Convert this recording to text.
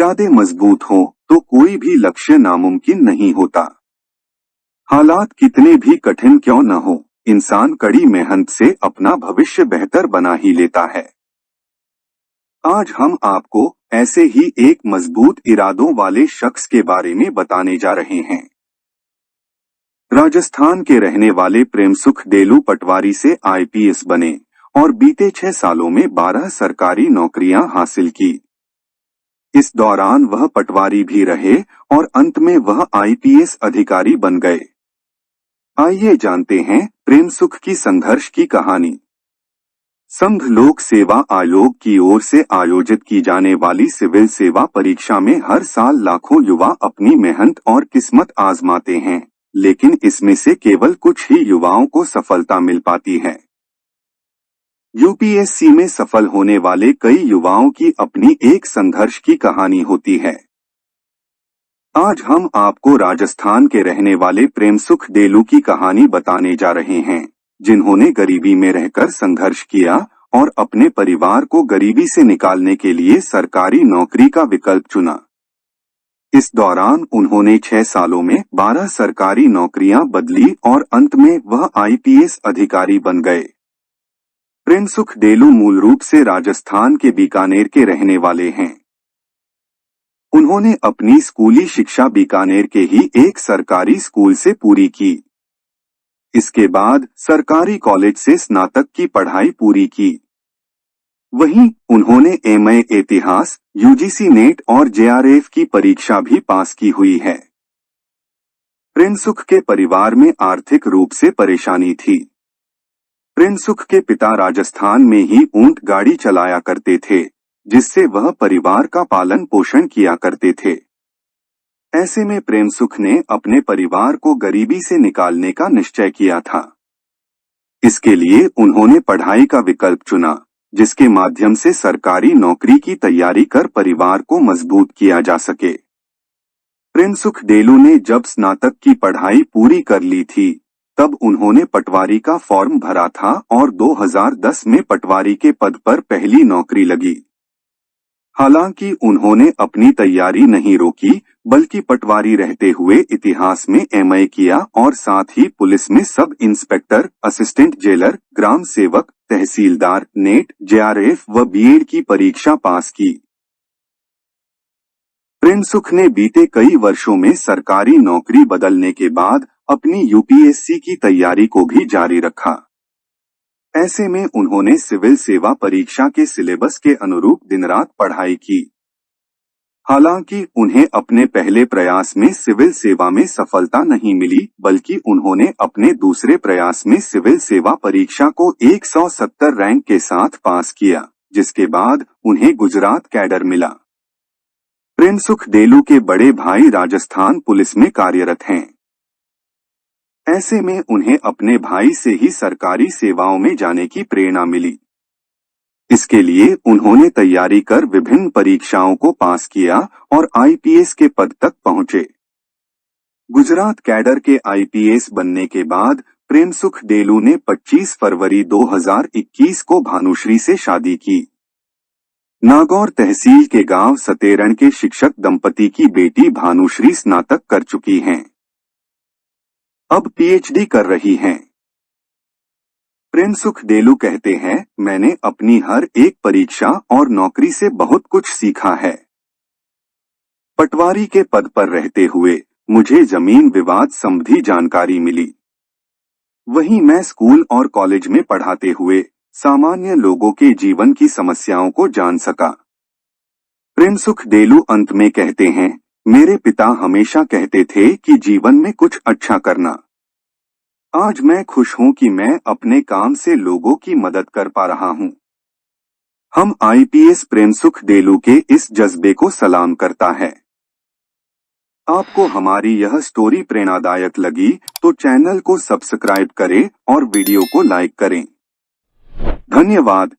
इरादे मजबूत हों तो कोई भी लक्ष्य नामुमकिन नहीं होता। हालात कितने भी कठिन क्यों न हो, इंसान कड़ी मेहनत से अपना भविष्य बेहतर बना ही लेता है। आज हम आपको ऐसे ही एक मजबूत इरादों वाले शख्स के बारे में बताने जा रहे हैं। राजस्थान के रहने वाले प्रेमसुख डेलू पटवारी से आईपीएस बने और बीते 6 सालों में 12 सरकारी नौकरियां हासिल की। इस दौरान वह पटवारी भी रहे और अंत में वह आईपीएस अधिकारी बन गए। आइए जानते हैं प्रेमसुख की संघर्ष की कहानी। संघ लोक सेवा आयोग की ओर से आयोजित की जाने वाली सिविल सेवा परीक्षा में हर साल लाखों युवा अपनी मेहनत और किस्मत आजमाते हैं, लेकिन इसमें से केवल कुछ ही युवाओं को सफलता मिल पाती है। यूपीएससी में सफल होने वाले कई युवाओं की अपनी एक संघर्ष की कहानी होती है। आज हम आपको राजस्थान के रहने वाले प्रेमसुख डेलू की कहानी बताने जा रहे हैं, जिन्होंने गरीबी में रहकर संघर्ष किया और अपने परिवार को गरीबी से निकालने के लिए सरकारी नौकरी का विकल्प चुना। इस दौरान उन्होंने 6 सालों में 12 सरकारी नौकरियां बदली और अंत में वह आईपीएस अधिकारी बन गए। प्रेमसुख डेलू मूल रूप से राजस्थान के बीकानेर के रहने वाले हैं। उन्होंने अपनी स्कूली शिक्षा बीकानेर के ही एक सरकारी स्कूल से पूरी की। इसके बाद सरकारी कॉलेज से स्नातक की पढ़ाई पूरी की। वहीं उन्होंने एमए इतिहास, यूजीसी नेट और जेआरएफ की परीक्षा भी पास की हुई है। प्रेमसुख के परिवार में आर्थिक रूप से परेशानी थी। प्रेमसुख के पिता राजस्थान में ही ऊंट गाड़ी चलाया करते थे, जिससे वह परिवार का पालन पोषण किया करते थे। ऐसे में प्रेमसुख ने अपने परिवार को गरीबी से निकालने का निश्चय किया था। इसके लिए उन्होंने पढ़ाई का विकल्प चुना, जिसके माध्यम से सरकारी नौकरी की तैयारी कर परिवार को मजबूत किया जा सके। प्रेमसुख डेलू ने जब स्नातक की पढ़ाई पूरी कर ली थी, तब उन्होंने पटवारी का फॉर्म भरा था और 2010 में पटवारी के पद पर पहली नौकरी लगी। हालांकि उन्होंने अपनी तैयारी नहीं रोकी, बल्कि पटवारी रहते हुए इतिहास में एमए किया और साथ ही पुलिस में सब इंस्पेक्टर, असिस्टेंट जेलर, ग्राम सेवक, तहसीलदार, नेट, जेआरएफ व बीएड की परीक्षा पास की। प्रेमसुख ने बीते कई वर्षों में सरकारी नौकरी बदलने के बाद अपनी यूपीएससी की तैयारी को भी जारी रखा। ऐसे में उन्होंने सिविल सेवा परीक्षा के सिलेबस के अनुरूप दिन रात पढ़ाई की। हालांकि उन्हें अपने पहले प्रयास में सिविल सेवा में सफलता नहीं मिली, बल्कि उन्होंने अपने दूसरे प्रयास में सिविल सेवा परीक्षा को 170 रैंक के साथ पास किया, जिसके बाद उन्हें गुजरात कैडर मिला। प्रेमसुख डेलू के बड़े भाई राजस्थान पुलिस में कार्यरत हैं। ऐसे में उन्हें अपने भाई से ही सरकारी सेवाओं में जाने की प्रेरणा मिली। इसके लिए उन्होंने तैयारी कर विभिन्न परीक्षाओं को पास किया और आईपीएस के पद तक पहुंचे। गुजरात कैडर के आईपीएस बनने के बाद प्रेमसुख डेलू ने 25 फरवरी 2021 को भानुश्री से शादी की। नागौर तहसील के गांव सतेरण के शिक्षक दंपति की बेटी भानुश्री स्नातक कर चुकी हैं। अब पीएचडी कर रही हैं। प्रेमसुख डेलू कहते हैं, मैंने अपनी हर एक परीक्षा और नौकरी से बहुत कुछ सीखा है। पटवारी के पद पर रहते हुए मुझे जमीन विवाद संबंधी जानकारी मिली। वहीं मैं स्कूल और कॉलेज में पढ़ाते हुए सामान्य लोगों के जीवन की समस्याओं को जान सका। प्रेमसुख डेलू अंत में कहते हैं, मेरे पिता हमेशा कहते थे कि जीवन में कुछ अच्छा करना। आज मैं खुश हूं कि मैं अपने काम से लोगों की मदद कर पा रहा हूं। हम आईपीएस प्रेमसुख डेलू के इस जज्बे को सलाम करता है। आपको हमारी यह स्टोरी प्रेरणादायक लगी तो चैनल को सब्सक्राइब करें और वीडियो को लाइक करें। धन्यवाद।